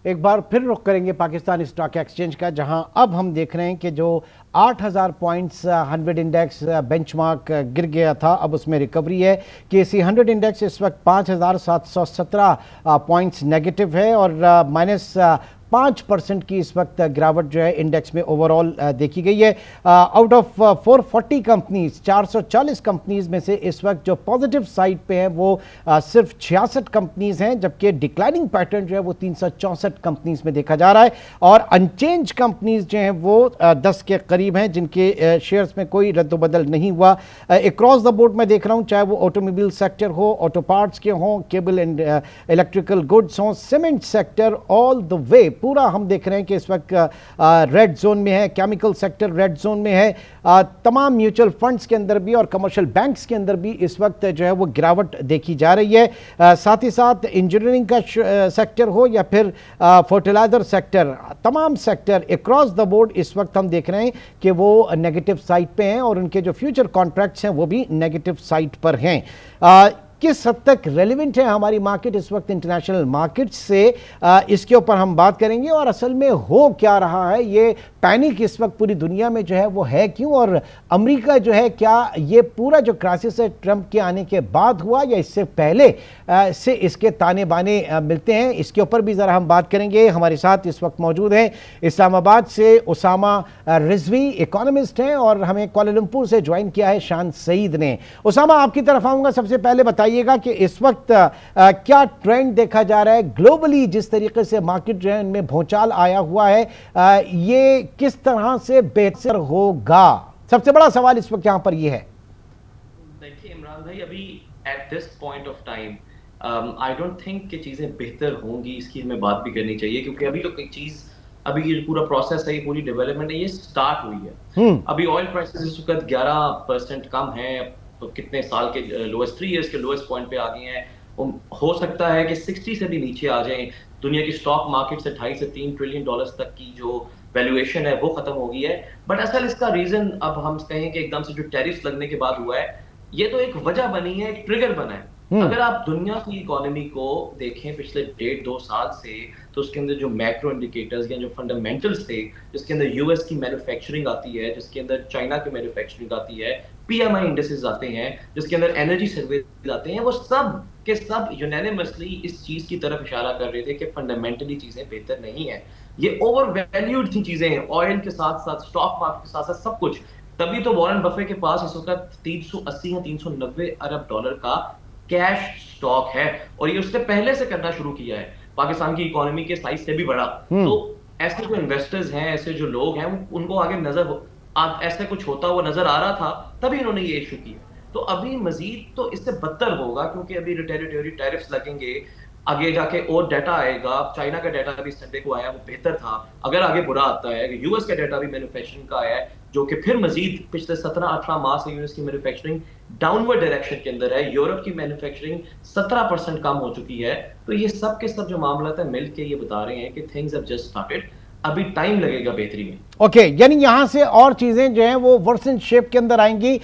एक बार फिर रुख करेंगे पाकिस्तान स्टॉक एक्सचेंज का, जहां अब हम देख रहे हैं कि जो 8000 पॉइंट्स 100 इंडेक्स बेंचमार्क गिर गया था, अब उसमें रिकवरी है। केसी 100 इंडेक्स इस वक्त 5717 पॉइंट्स नेगेटिव है और माइनस 5% की इस वक्त गिरावट जो है इंडेक्स में ओवरऑल देखी गई है। आउट ऑफ 440 कंपनीज, 440 कंपनीज में से इस वक्त जो पॉजिटिव साइड पे हैं वो सिर्फ 66 कंपनीज हैं, जबकि डिक्लाइनिंग पैटर्न जो है वो 364 कंपनीज में देखा जा रहा है और अनचेंज कंपनीज जो हैं वो 10 के करीब हैं, जिनके शेयर्स में कोई रद्दबदल नहीं हुआ। अक्रॉस द बोर्ड मैं देख रहा हूं, चाहे वो ऑटोमोबाइल सेक्टर हो, ऑटो पार्ट्स के हों, केबल एंड इलेक्ट्रिकल गुड्स हों, cement sector, all the way पूरा हम देख रहे हैं कि इस वक्त रेड जोन में है। केमिकल सेक्टर रेड जोन में है। तमाम म्यूचुअल फंड्स के अंदर भी और कमर्शियल बैंक्स के अंदर भी इस वक्त जो है वो गिरावट देखी जा रही है। साथ ही साथ इंजीनियरिंग का सेक्टर हो या फिर फर्टिलाइजर सेक्टर, तमाम सेक्टर अक्रॉस द बोर्ड इस वक्त हम देख रहे हैं कि वो नेगेटिव साइड पे हैं और उनके जो फ्यूचर कॉन्ट्रैक्ट्स हैं वो भी नेगेटिव साइड पर हैं। किस हद तक रेलिवेंट है हमारी मार्केट इस वक्त इंटरनेशनल मार्केट से, इसके ऊपर हम बात करेंगे और असल में हो क्या रहा है, ये पैनिक इस वक्त पूरी दुनिया में जो है वो है क्यों, और अमेरिका जो है क्या ये पूरा जो क्राइसिस है ट्रंप के आने के बाद हुआ या इससे पहले से इसके ताने बाने मिलते हैं, इसके ऊपर भी ज़रा हम बात करेंगे। हमारे साथ इस वक्त मौजूद हैं इस्लामाबाद से उसामा रिजवी, इकोनॉमिस्ट हैं, और हमें कुआलालंपुर से ज्वाइन किया है शान सईद ने। उसामा, आपकी तरफ आऊँगा। सबसे पहले बताइएगा कि इस वक्त क्या ट्रेंड देखा जा रहा है ग्लोबली, जिस तरीके से मार्केट जो है इनमें भूचाल आया हुआ है, ये किस तरह से बेहतर होगा? सबसे बड़ा सवाल इस वक्त यहां पर यह है। देखिए इमरान भाई, अभी at this point of time I don't think कि चीजें बेहतर होंगी, इसकी हमें बात भी करनी चाहिए, क्योंकि अभी तो कोई चीज, अभी ये पूरा प्रोसेस है, ये पूरी डेवलपमेंट है, ये स्टार्ट हुई है। अभी ऑयल प्राइसेस इस वक्त 11% कम है, तो कितने साल के लोएस्ट, 3 इयर्स के लोएस्ट पॉइंट पे आ गए हैं। हो सकता है कि 60 से भी नीचे आ जाएं। दुनिया की स्टॉक मार्केट से 2.5 से 3 ट्रिलियन डॉलर्स तक की जो वैल्यूएशन है वो खत्म हो गई है। बट असल इसका रीजन, अब हम कहें कि एकदम से जो टैरिफ्स लगने के बाद हुआ है, ये तो एक वजह बनी है, एक ट्रिगर बना है। अगर आप दुनिया की इकोनॉमी को देखें पिछले 1.5-2 साल से, तो उसके अंदर जो मैक्रो इंडिकेटर्स या जो फंडामेंटल्स थे, जिसके अंदर यूएस की मैन्युफैक्चरिंग आती है, जिसके अंदर चाइना की मैन्युफैक्चरिंग आती है, पीएमआई इंडेक्सेस आते हैं, जिसके अंदर एनर्जी सर्वेज आते हैं, वो सब के सब यूनानिमसली इस चीज की तरफ इशारा कर रहे थे कि फंडामेंटली चीजें बेहतर नहीं है। ये ओवर वैल्यूड थी चीजें, ऑयल के साथ साथ, स्टॉक मार्केट के साथ साथ सब कुछ। तभी तो वॉरेन बफे के पास इस वक्त 380 या 390 अरब डॉलर का कैश स्टॉक है, और ये उसने पहले से करना शुरू किया है, पाकिस्तान की इकोनॉमी के साइज से भी बड़ा। तो ऐसे जो इन्वेस्टर्स हैं, ऐसे जो लोग हैं, उनको आगे नजर ऐसा कुछ होता हुआ नजर आ रहा था, तभी इन्होंने ये इशू किया। तो अभी मजीद तो इससे बदतर होगा, क्योंकि अभी रिटेलिटरी टैरिफ्स लगेंगे, आगे जाके और डाटा आएगा। चाइना का डाटा भी संडे को आया, वो बेहतर था। अगर आगे बुरा आता है, यूएस का डाटा भी मैन्युफैक्चरिंग का आया है, जो कि फिर मजीद पिछले 17-18 माह से यूएस की मैन्युफैक्चरिंग डाउनवर्ड डायरेक्शन के अंदर है। यूरोप की मैन्युफैक्चरिंग 17% कम हो चुकी है। तो ये सब के सब जो मामला है मिलके ये बता रहे हैं कि थिंग्स हैव जस्ट स्टार्टेड, अभी टाइम लगेगा बेहतरी में। ओके, यानी यहां से और चीजें जो हैं वो वर्सन शेप के अंदर आएंगी।